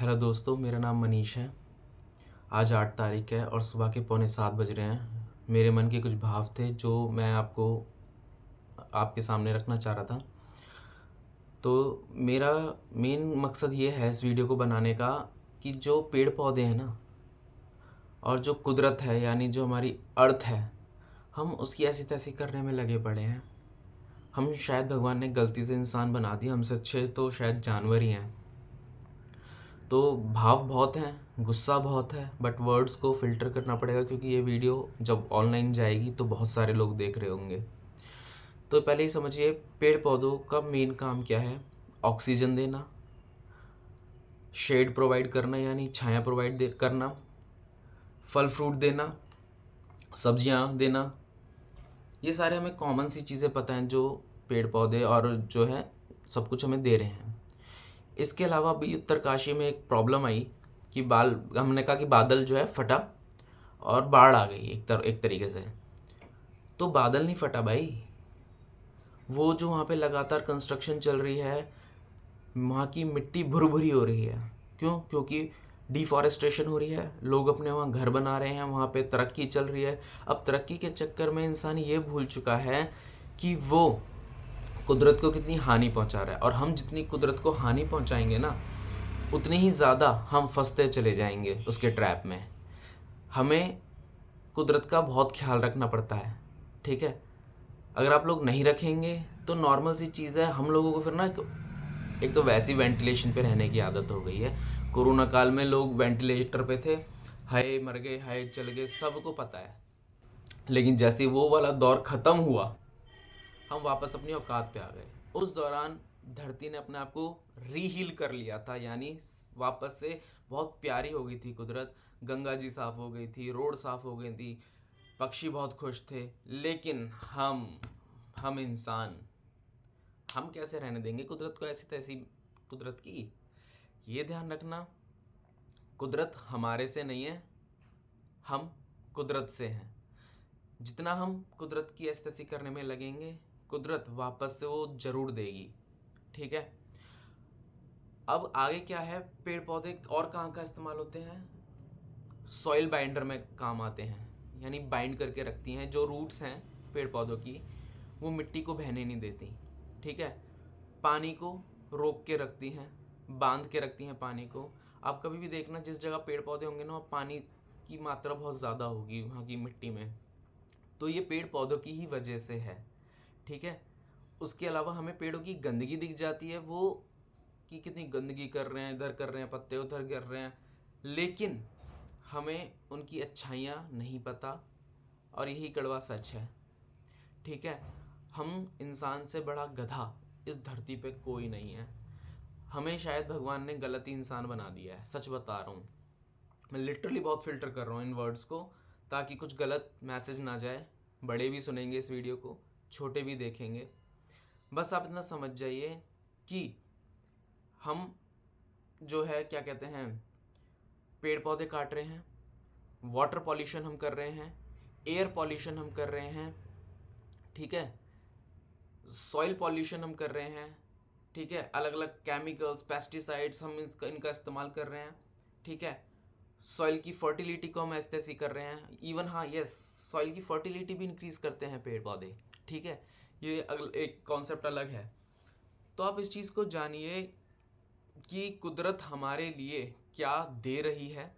Hello दोस्तों, मेरा नाम मनीष है। आज 8 तारीख है और सुबह के पौने 7 बज रहे हैं। मेरे मन के कुछ भाव थे जो मैं आपके सामने रखना चाह रहा था। तो मेरा मेन मकसद ये है इस वीडियो को बनाने का कि जो पेड़ पौधे हैं ना, और जो कुदरत है यानी जो हमारी अर्थ है, हम उसकी ऐसी तैसी करने में लगे पड़े हैं। हम शायद भगवान ने गलती से इंसान बना दिया, हमसे अच्छे तो शायद जानवर ही हैं। तो भाव बहुत हैं, गुस्सा बहुत है, बट वर्ड्स को फ़िल्टर करना पड़ेगा क्योंकि ये वीडियो जब ऑनलाइन जाएगी तो बहुत सारे लोग देख रहे होंगे। तो पहले ही समझिए, पेड़ पौधों का मेन काम क्या है? ऑक्सीजन देना, शेड प्रोवाइड करना यानी छाया प्रोवाइड करना, फल फ्रूट देना, सब्जियां देना। ये सारे हमें कॉमन सी चीज़ें पता हैं जो पेड़ पौधे और जो है सब कुछ हमें दे रहे हैं। इसके अलावा भी उत्तरकाशी में एक प्रॉब्लम आई कि हमने कहा कि बादल जो है फटा और बाढ़ आ गई एक तरीके से। तो बादल नहीं फटा भाई, वो जो वहाँ पे लगातार कंस्ट्रक्शन चल रही है, वहाँ की मिट्टी भुरभुरी हो रही है। क्यों? क्योंकि डिफॉरेस्टेशन हो रही है, लोग अपने वहाँ घर बना रहे हैं, वहाँ पे तरक्की चल रही है। अब तरक्की के चक्कर में इंसान ये भूल चुका है कि वो कुदरत को कितनी हानि पहुँचा रहा है, और हम जितनी कुदरत को हानि पहुँचाएंगे ना, उतनी ही ज़्यादा हम फंसते चले जाएंगे उसके ट्रैप में। हमें कुदरत का बहुत ख्याल रखना पड़ता है, ठीक है? अगर आप लोग नहीं रखेंगे तो नॉर्मल सी चीज़ है, हम लोगों को फिर ना एक तो वैसी वेंटिलेशन पे रहने की आदत हो गई है। कोरोना काल में लोग वेंटिलेटर पे थे, हाय मर गए, हाय चल गए, सबको पता है। लेकिन जैसे वो वाला दौर ख़त्म हुआ, हम वापस अपनी औकात पे आ गए। उस दौरान धरती ने अपने आप को रीहील कर लिया था, यानी वापस से बहुत प्यारी हो गई थी कुदरत। गंगा जी साफ हो गई थी, रोड साफ हो गई थी, पक्षी बहुत खुश थे। लेकिन हम इंसान, हम कैसे रहने देंगे कुदरत को ऐसी तैसी कुदरत की? ये ध्यान रखना, कुदरत हमारे से नहीं है, हम कुदरत से हैं। जितना हम कुदरत की ऐसी तैसी करने में लगेंगे, कुदरत वापस से वो जरूर देगी, ठीक है? अब आगे क्या है, पेड़ पौधे और कहाँ इस्तेमाल होते हैं? सॉइल बाइंडर में काम आते हैं, यानी बाइंड करके रखती हैं। जो रूट्स हैं पेड़ पौधों की, वो मिट्टी को बहने नहीं देती, ठीक है? पानी को रोक के रखती हैं, बांध के रखती हैं पानी को। आप कभी भी देखना, जिस जगह पेड़ पौधे होंगे ना, वहाँ पानी की मात्रा बहुत ज़्यादा होगी वहाँ की मिट्टी में। तो ये पेड़ पौधों की ही वजह से है, ठीक है? उसके अलावा हमें पेड़ों की गंदगी दिख जाती है, वो कि कितनी गंदगी कर रहे हैं, इधर कर रहे हैं, पत्ते उधर गिर रहे हैं, लेकिन हमें उनकी अच्छाइयाँ नहीं पता। और यही कड़वा सच है, ठीक है? हम इंसान से बड़ा गधा इस धरती पे कोई नहीं है। हमें शायद भगवान ने गलत ही इंसान बना दिया है, सच बता रहा हूँ। मैं लिटरली बहुत फिल्टर कर रहा हूँ इन वर्ड्स को, ताकि कुछ गलत मैसेज ना जाए। बड़े भी सुनेंगे इस वीडियो को, छोटे भी देखेंगे। बस आप इतना समझ जाइए कि हम जो है क्या कहते हैं, पेड़ पौधे काट रहे हैं, वाटर पॉल्यूशन हम कर रहे हैं, एयर पॉल्यूशन हम कर रहे हैं, ठीक है? सॉइल पॉल्यूशन हम कर रहे हैं, ठीक है? अलग अलग केमिकल्स, पेस्टिसाइड्स हम इनका इस्तेमाल कर रहे हैं, ठीक है? सॉइल की फर्टिलिटी को हम ऐसे तैसे कर रहे हैं। इवन हाँ, यस, सॉइल की फर्टिलिटी भी इंक्रीज करते हैं पेड़ पौधे, ठीक है? ये एक कॉन्सेप्ट अलग है। तो आप इस चीज़ को जानिए कि कुदरत हमारे लिए क्या दे रही है,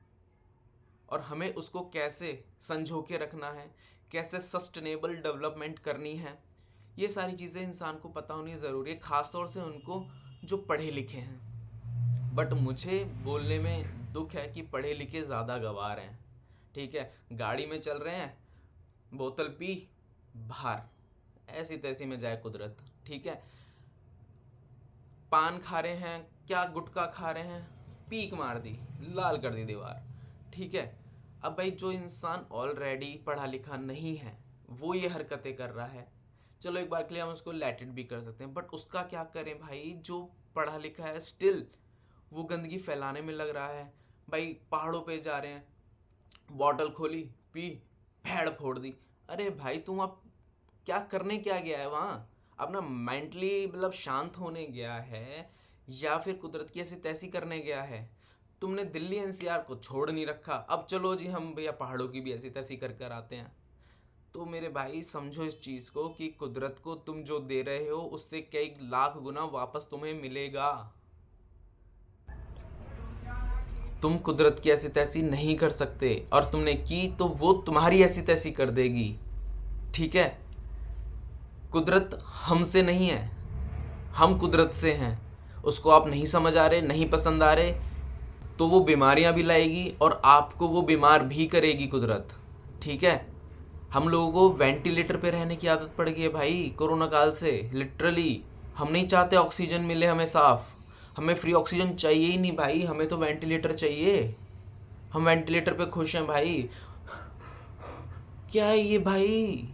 और हमें उसको कैसे संजो के रखना है, कैसे सस्टेनेबल डेवलपमेंट करनी है। ये सारी चीज़ें इंसान को पता होनी ज़रूरी है, ख़ासतौर से उनको जो पढ़े लिखे हैं। बट मुझे बोलने में दुख है कि पढ़े लिखे ज़्यादा गंवार हैं, ठीक है? गाड़ी में चल रहे हैं, बोतल पी, बाहर, ऐसी तैसी में जाए कुदरत, ठीक है? पान खा रहे हैं, क्या गुटखा खा रहे हैं, पीक मार दी, लाल कर दी दीवार, ठीक है? अब भाई, जो इंसान ऑलरेडी पढ़ा लिखा नहीं है वो ये हरकतें कर रहा है, चलो एक बार के लिए हम उसको लेट इट भी कर सकते हैं, बट उसका क्या करें भाई? जो पढ़ा लिखा है स्टिल वो गंदगी फैलाने में लग रहा है। भाई पहाड़ों पे जा रहे हैं, बॉटल खोली, पी, भैड़ फोड़ दी। अरे भाई, तुम अब क्या करने क्या गया है वहाँ? अपना मेंटली मतलब शांत होने गया है, या फिर कुदरत की ऐसी तैसी करने गया है? तुमने दिल्ली एनसीआर को छोड़ नहीं रखा, अब चलो जी हम भैया पहाड़ों की भी ऐसी तैसी कर कर आते हैं। तो मेरे भाई समझो इस चीज़ को कि कुदरत को तुम जो दे रहे हो उससे कई लाख गुना वापस तुम्हें मिलेगा। तुम कुदरत की ऐसी तैसी नहीं कर सकते, और तुमने की तो वो तुम्हारी ऐसी तैसी कर देगी। ठीक है, कुदरत हमसे नहीं है, हम कुदरत से हैं। उसको आप नहीं समझ आ रहे, नहीं पसंद आ रहे, तो वो बीमारियां भी लाएगी और आपको वो बीमार भी करेगी कुदरत। ठीक है, हम लोगों को वेंटिलेटर पे रहने की आदत पड़ गई है भाई कोरोना काल से। लिटरली हम नहीं चाहते ऑक्सीजन मिले हमें साफ, हमें फ्री ऑक्सीजन चाहिए ही नहीं भाई, हमें तो वेंटिलेटर चाहिए। हम वेंटिलेटर पे खुश हैं भाई। क्या है ये भाई?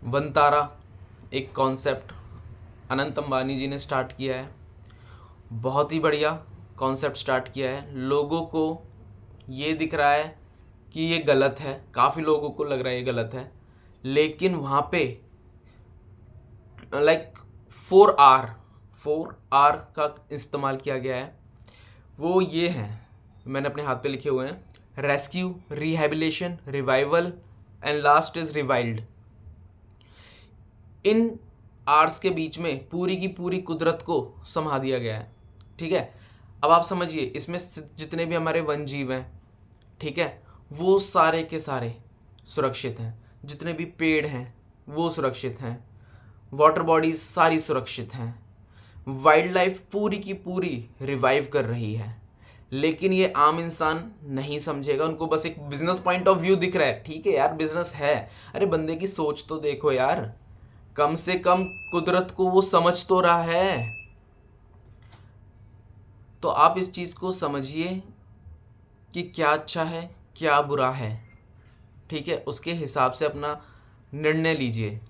वनतारा एक कॉन्सेप्ट अनंत अंबानी जी ने स्टार्ट किया है। बहुत ही बढ़िया कॉन्सेप्ट स्टार्ट किया है। लोगों को ये दिख रहा है कि ये गलत है, काफ़ी लोगों को लग रहा है ये गलत है, लेकिन वहाँ पे लाइक 4R का इस्तेमाल किया गया है। वो ये हैं, मैंने अपने हाथ पे लिखे हुए हैं: rescue, rehabilitation, revival and last is rewild. इन आर्स के बीच में पूरी की पूरी कुदरत को समा दिया गया है। ठीक है, अब आप समझिए इसमें जितने भी हमारे वन जीव हैं, ठीक है, वो सारे के सारे सुरक्षित हैं। जितने भी पेड़ हैं वो सुरक्षित हैं, वाटर बॉडीज सारी सुरक्षित हैं, वाइल्ड लाइफ पूरी की पूरी रिवाइव कर रही है। लेकिन ये आम इंसान नहीं समझेगा, उनको बस एक बिजनेस पॉइंट ऑफ व्यू दिख रहा है। ठीक है यार, बिजनेस है, अरे बंदे की सोच तो देखो यार, कम से कम कुदरत को वो समझ तो रहा है। तो आप इस चीज़ को समझिए कि क्या अच्छा है क्या बुरा है। ठीक है, उसके हिसाब से अपना निर्णय लीजिए।